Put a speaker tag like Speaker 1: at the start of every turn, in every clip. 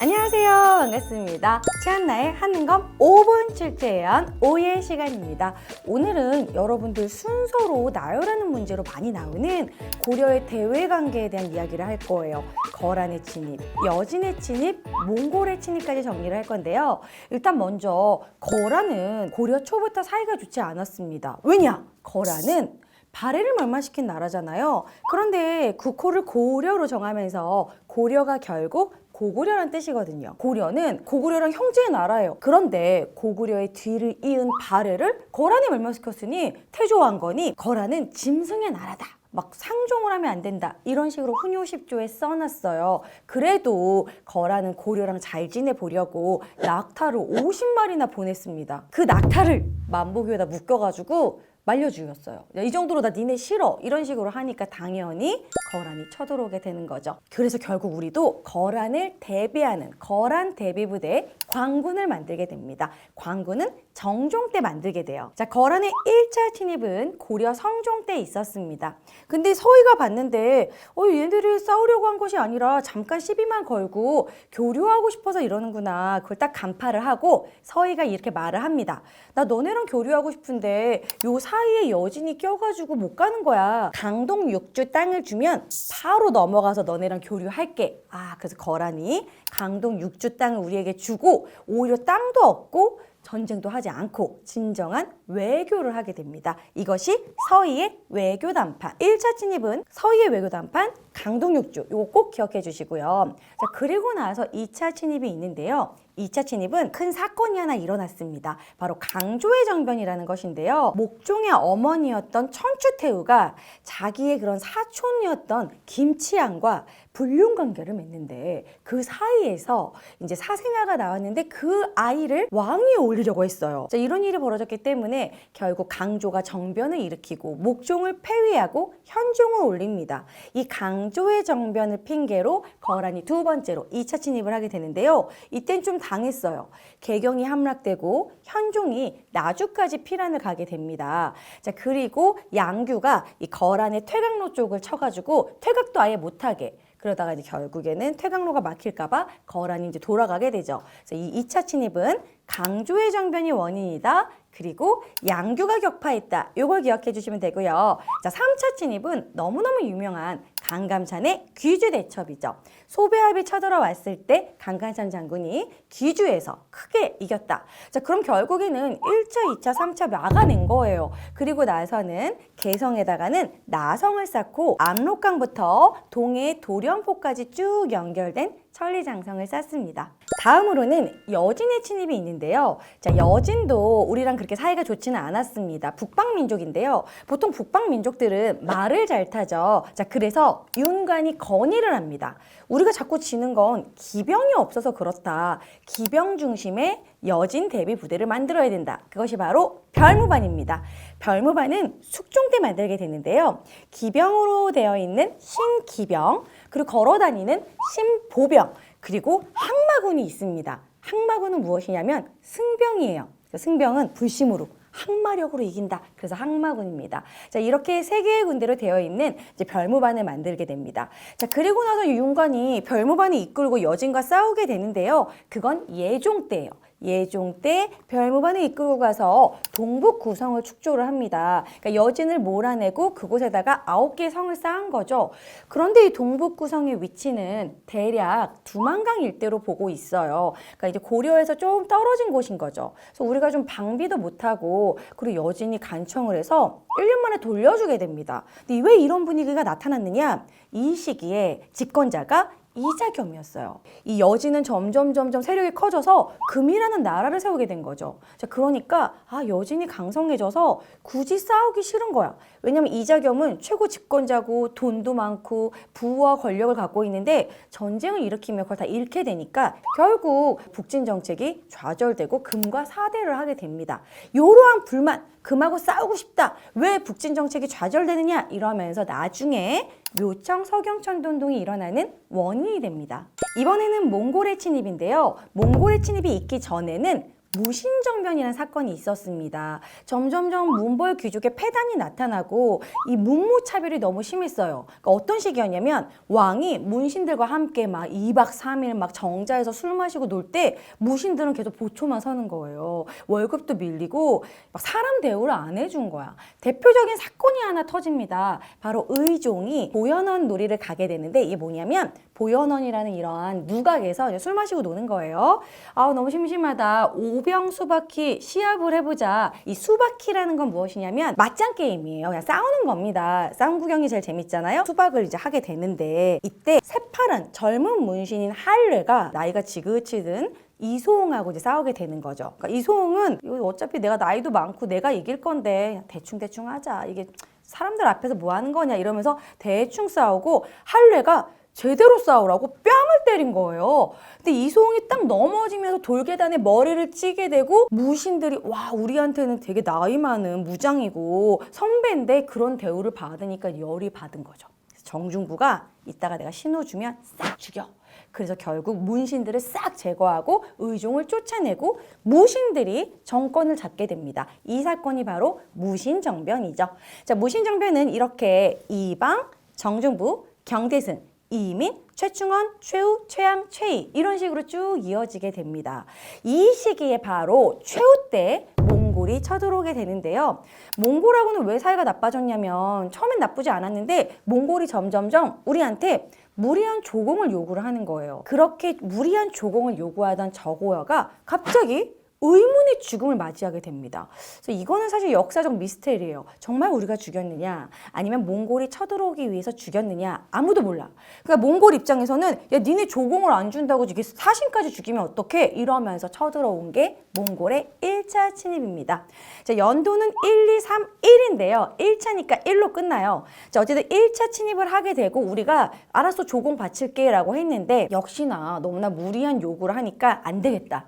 Speaker 1: 안녕하세요. 반갑습니다. 최한나의 하는검 5분 출퇴연 5의 시간입니다. 오늘은 여러분들 순서로 나열하는 문제로 많이 나오는 고려의 대외관계에 대한 이야기를 할 거예요. 거란의 침입, 여진의 침입, 몽골의 침입까지 정리를 할 건데요. 일단 먼저 거란은 고려 초부터 사이가 좋지 않았습니다. 왜냐? 거란은 발해를 멸망시킨 나라잖아요. 그런데 국호를 고려로 정하면서 고려가 결국 고구려란 뜻이거든요. 고려는 고구려랑 형제의 나라예요. 그런데 고구려의 뒤를 이은 발해를 거란이 멸망시켰으니 태조왕건이 거란은 짐승의 나라다. 막 상종을 하면 안 된다. 이런 식으로 훈요십조에 써놨어요. 그래도 거란은 고려랑 잘 지내보려고 낙타를 50마리나 보냈습니다. 그 낙타를 만복위에다 묶여가지고 말려 죽였어요. 이 정도로 나 니네 싫어 이런 식으로 하니까 당연히 거란이 쳐들어오게 되는 거죠. 그래서 결국 우리도 거란을 대비하는 거란 대비부대 광군을 만들게 됩니다. 광군은 정종 때 만들게 돼요. 자, 거란의 1차 침입은 고려 성종 때 있었습니다. 근데 서희가 봤는데 얘네들이 싸우려고 한 것이 아니라 잠깐 시비만 걸고 교류하고 싶어서 이러는구나. 그걸 딱 간파를 하고 서희가 이렇게 말을 합니다. 나 너네랑 교류하고 싶은데 요 사이에 여진이 껴가지고 못 가는 거야. 강동 6주 땅을 주면 바로 넘어가서 너네랑 교류할게. 그래서 거란이 강동 6주 땅을 우리에게 주고 오히려 땅도 얻고 전쟁도 하지 않고 진정한 외교를 하게 됩니다. 이것이 서희의 외교 담판. 1차 침입은 서희의 외교 담판 강동 6주. 이거 꼭 기억해 주시고요. 자, 그리고 나서 2차 침입이 있는데요. 2차 침입은 큰 사건이 하나 일어났습니다. 바로 강조의 정변이라는 것인데요. 목종의 어머니였던 천추태후가 자기의 그런 사촌이었던 김치양과 불륜 관계를 맺는데 그 사이에서 이제 사생아가 나왔는데 그 아이를 왕위에 올리려고 했어요. 자, 이런 일이 벌어졌기 때문에 결국 강조가 정변을 일으키고 목종을 폐위하고 현종을 올립니다. 이 강조의 정변을 핑계로 거란이 두 번째로 2차 침입을 하게 되는데요. 이땐 좀 당했어요. 개경이 함락되고 현종이 나주까지 피란을 가게 됩니다. 자, 그리고 양규가 이 거란의 퇴각로 쪽을 쳐가지고 퇴각도 아예 못하게. 그러다가 이제 결국에는 퇴각로가 막힐까봐 거란이 이제 돌아가게 되죠. 그래서 이 2차 침입은 강조의 정변이 원인이다. 그리고 양규가 격파했다. 이걸 기억해 주시면 되고요. 자, 3차 침입은 너무너무 유명한 강감찬의 귀주대첩이죠. 소배합이 쳐들어왔을 때 강감찬 장군이 귀주에서 크게 이겼다. 자, 그럼 결국에는 1차, 2차, 3차 막아낸 거예요. 그리고 나서는 개성에다가는 나성을 쌓고 압록강부터 동해 도련포까지 쭉 연결된 천리장성을 쌓습니다. 다음으로는 여진의 침입이 있는데요. 자, 여진도 우리랑 그렇게 사이가 좋지는 않았습니다. 북방민족인데요. 보통 북방민족들은 말을 잘 타죠. 자, 그래서 윤관이 건의를 합니다. 우리가 자꾸 지는 건 기병이 없어서 그렇다. 기병 중심의 여진 대비 부대를 만들어야 된다. 그것이 바로 별무반입니다. 별무반은 숙종 때 만들게 되는데요. 기병으로 되어 있는 신기병, 그리고 걸어다니는 신보병, 그리고 항마군이 있습니다. 항마군은 무엇이냐면 승병이에요. 승병은 불심으로 항마력으로 이긴다. 그래서 항마군입니다. 자, 이렇게 세 개의 군대로 되어 있는 이제 별무반을 만들게 됩니다. 자, 그리고 나서 윤관이 별무반을 이끌고 여진과 싸우게 되는데요. 그건 예종 때예요. 예종 때 별무반을 이끌고 가서 동북 구성을 축조를 합니다. 그러니까 여진을 몰아내고 그곳에다가 9개의 성을 쌓은 거죠. 그런데 이 동북 구성의 위치는 대략 두만강 일대로 보고 있어요. 그러니까 이제 고려에서 좀 떨어진 곳인 거죠. 그래서 우리가 좀 방비도 못하고 그리고 여진이 간청을 해서 1년 만에 돌려주게 됩니다. 근데 왜 이런 분위기가 나타났느냐? 이 시기에 집권자가 이자겸이었어요. 이 여진은 점점 세력이 커져서 금이라는 나라를 세우게 된 거죠. 자, 그러니까 여진이 강성해져서 굳이 싸우기 싫은 거야. 왜냐면 이자겸은 최고 집권자고 돈도 많고 부와 권력을 갖고 있는데 전쟁을 일으키면 그걸 다 잃게 되니까 결국 북진 정책이 좌절되고 금과 사대를 하게 됩니다. 이러한 불만, 금하고 싸우고 싶다. 왜 북진 정책이 좌절되느냐? 이러면서 나중에 묘청 서경천도 운동이 일어나는 원인이 됩니다. 이번에는 몽골의 침입인데요. 몽골의 침입이 있기 전에는 무신정변이라는 사건이 있었습니다. 점점점 문벌 귀족의 폐단이 나타나고 이 문무차별이 너무 심했어요. 그러니까 어떤 식이었냐면 왕이 문신들과 함께 막 2박 3일 막 정자에서 술 마시고 놀 때 무신들은 계속 보초만 서는 거예요. 월급도 밀리고 막 사람 대우를 안 해준 거야. 대표적인 사건이 하나 터집니다. 바로 의종이 보연원 놀이를 가게 되는데 이게 뭐냐면 보연원이라는 이러한 누각에서 이제 술 마시고 노는 거예요. 아 너무 심심하다. 오병 수바키 시합을 해보자. 이 수바키라는 건 무엇이냐면 맞짱 게임이에요. 그냥 싸우는 겁니다. 싸움 구경이 제일 재밌잖아요. 수박을 이제 하게 되는데 이때 새파란 젊은 문신인 할례가 나이가 지긋지든 이소홍하고 이제 싸우게 되는 거죠. 그러니까 이소홍은 어차피 내가 나이도 많고 내가 이길 건데 대충 하자. 이게 사람들 앞에서 뭐 하는 거냐 이러면서 대충 싸우고 할례가 제대로 싸우라고 뺨을 때린 거예요. 근데 이소홍이 딱 넘어지면서 돌계단에 머리를 찌게 되고 무신들이 와 우리한테는 되게 나이 많은 무장이고 선배인데 그런 대우를 받으니까 열이 받은 거죠. 정중부가 이따가 내가 신호 주면 싹 죽여. 그래서 결국 문신들을 싹 제거하고 의종을 쫓아내고 무신들이 정권을 잡게 됩니다. 이 사건이 바로 무신정변이죠. 자, 무신정변은 이렇게 이방, 정중부, 경대승, 이민, 최충원, 최우, 최양, 최희 이런 식으로 쭉 이어지게 됩니다. 이 시기에 바로 최우 때 몽골이 쳐들어오게 되는데요. 몽골하고는 왜 사이가 나빠졌냐면 처음엔 나쁘지 않았는데 몽골이 점점점 우리한테 무리한 조공을 요구를 하는 거예요. 그렇게 무리한 조공을 요구하던 저고여가 갑자기 의문의 죽음을 맞이하게 됩니다. 그래서 이거는 사실 역사적 미스테리예요. 정말 우리가 죽였느냐 아니면 몽골이 쳐들어오기 위해서 죽였느냐 아무도 몰라. 그러니까 몽골 입장에서는 야 니네 조공을 안 준다고 이게 사신까지 죽이면 어떡해? 이러면서 쳐들어온 게 몽골의 1차 침입입니다. 자, 연도는 1, 2, 3, 1인데요. 1차니까 1로 끝나요. 자, 어쨌든 1차 침입을 하게 되고 우리가 알았어 조공 바칠게 라고 했는데 역시나 너무나 무리한 요구를 하니까 안 되겠다.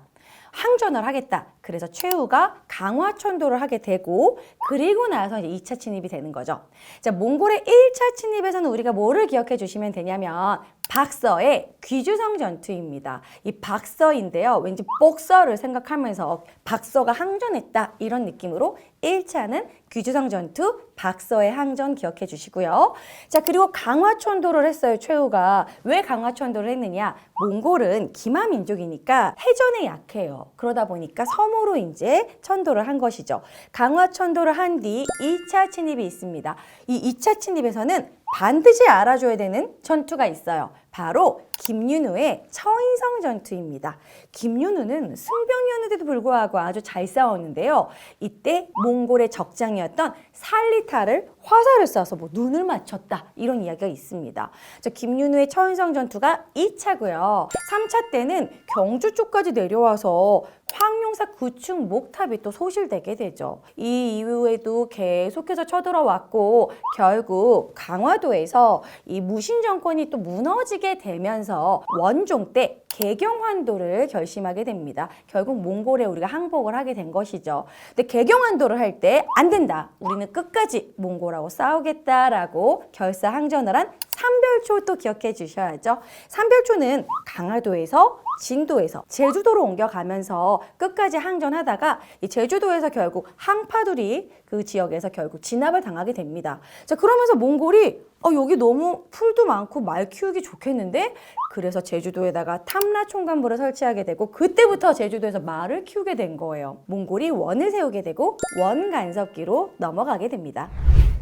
Speaker 1: 항전을 하겠다. 그래서 최후가 강화천도를 하게 되고 그리고 나서 이제 2차 침입이 되는 거죠. 자, 몽골의 1차 침입에서는 우리가 뭐를 기억해 주시면 되냐면 박서의 귀주성 전투입니다. 이 박서인데요. 왠지 복서를 생각하면서 박서가 항전했다 이런 느낌으로 1차는 귀주성 전투, 박서의 항전 기억해 주시고요. 자, 그리고 강화천도를 했어요. 최후가. 왜 강화천도를 했느냐? 몽골은 기마 민족이니까 해전에 약해요. 그러다 보니까 섬으로 이제 천도를 한 것이죠. 강화천도를 한 뒤 2차 침입이 있습니다. 이 2차 침입에서는 반드시 알아줘야 되는 전투가 있어요. 바로 김윤우의 처인성 전투입니다. 김윤우는 승병이었는데도 불구하고 아주 잘 싸웠는데요. 이때 몽골의 적장이었던 살리타를 화살을 쏴서 뭐 눈을 맞췄다 이런 이야기가 있습니다. 자, 김윤우의 처인성 전투가 2차고요. 3차 때는 경주 쪽까지 내려와서 황룡사 구축 목탑이 또 소실되게 되죠. 이 이후에도 계속해서 쳐들어왔고 결국 강화도에서 이 무신 정권이 또 무너지게 되면서 원종 때 개경환도를 결심하게 됩니다. 결국 몽골에 우리가 항복을 하게 된 것이죠. 근데 개경환도를 할 때 안 된다. 우리는 끝까지 몽골하고 싸우겠다라고 결사항전을 한 삼별초 또 기억해 주셔야죠. 삼별초는 강화도에서 진도에서 제주도로 옮겨가면서 끝까지 항전하다가 이 제주도에서 결국 항파두리 그 지역에서 결국 진압을 당하게 됩니다. 자, 그러면서 몽골이 여기 너무 풀도 많고 말 키우기 좋겠는데? 그래서 제주도에다가 탐라 총관부를 설치하게 되고 그때부터 제주도에서 말을 키우게 된 거예요. 몽골이 원을 세우게 되고 원간섭기로 넘어가게 됩니다.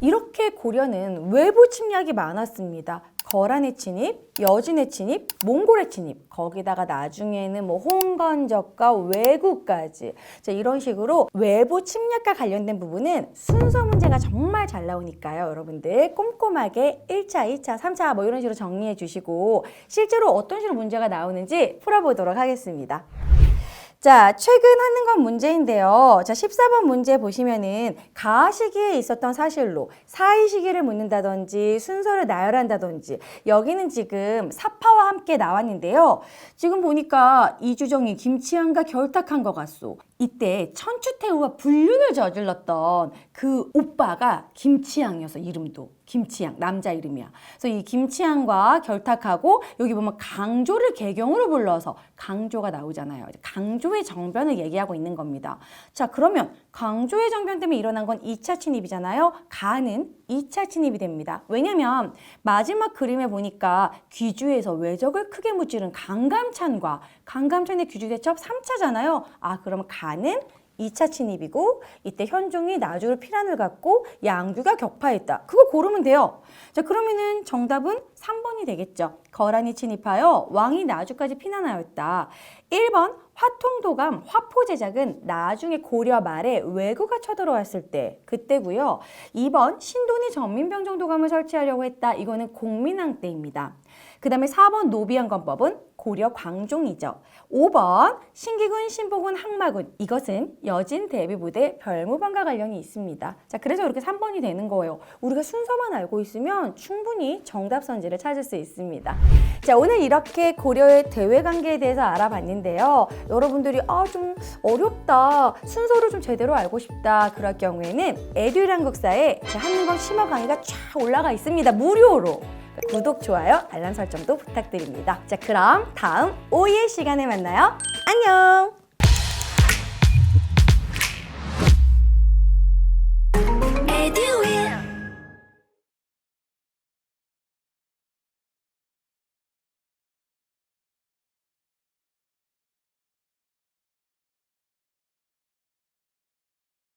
Speaker 1: 이렇게 고려는 외부 침략이 많았습니다. 거란의 침입, 여진의 침입, 몽골의 침입, 거기다가 나중에는 뭐 홍건적과 왜구까지. 자, 이런 식으로 외부 침략과 관련된 부분은 순서 문제가 정말 잘 나오니까요. 여러분들 꼼꼼하게 1차, 2차, 3차 뭐 이런 식으로 정리해 주시고 실제로 어떤 식으로 문제가 나오는지 풀어보도록 하겠습니다. 자, 최근 하는 건 문제인데요. 자, 14번 문제 보시면은 가하 시기에 있었던 사실로 사이 시기를 묻는다든지 순서를 나열한다든지 여기는 지금 사파와 함께 나왔는데요. 지금 보니까 이주정이 김치향과 결탁한 것 같소. 이때 천추태후와 불륜을 저질렀던 그 오빠가 김치향이어서 이름도 김치양, 남자 이름이야. 그래서 이 김치양과 결탁하고 여기 보면 강조를 개경으로 불러서 강조가 나오잖아요. 강조의 정변을 얘기하고 있는 겁니다. 자, 그러면 강조의 정변 때문에 일어난 건 2차 침입이잖아요. 가는 2차 침입이 됩니다. 왜냐면 마지막 그림에 보니까 귀주에서 외적을 크게 무찌른 강감찬과 강감찬의 귀주 대첩 3차잖아요. 아, 그러면 가는 2차 침입이고 이때 현종이 나주를 피란을 갖고 양규가 격파했다. 그거 고르면 돼요. 자, 그러면은 정답은 3번이 되겠죠. 거란이 침입하여 왕이 나주까지 피난하였다. 1번 화통도감 화포 제작은 나중에 고려 말에 왜구가 쳐들어왔을 때 그때고요. 2번 신돈이 전민병정도감을 설치하려고 했다. 이거는 공민왕 때입니다. 그 다음에 4번 노비연건법은 고려 광종이죠. 5번 신기군, 신보군, 항마군 이것은 여진 대비부대 별무반과 관련이 있습니다. 자, 그래서 이렇게 3번이 되는 거예요. 우리가 순서만 알고 있으면 충분히 정답 선지를 찾을 수 있습니다. 자, 오늘 이렇게 고려의 대외관계에 대해서 알아봤는데요. 여러분들이 좀 어렵다, 순서를 좀 제대로 알고 싶다 그럴 경우에는 에듀일한국사에 제 한민검 심화 강의가 쫙 올라가 있습니다. 무료로. 구독, 좋아요, 알람 설정도 부탁드립니다. 자, 그럼 다음 오이의 시간에 만나요. 안녕!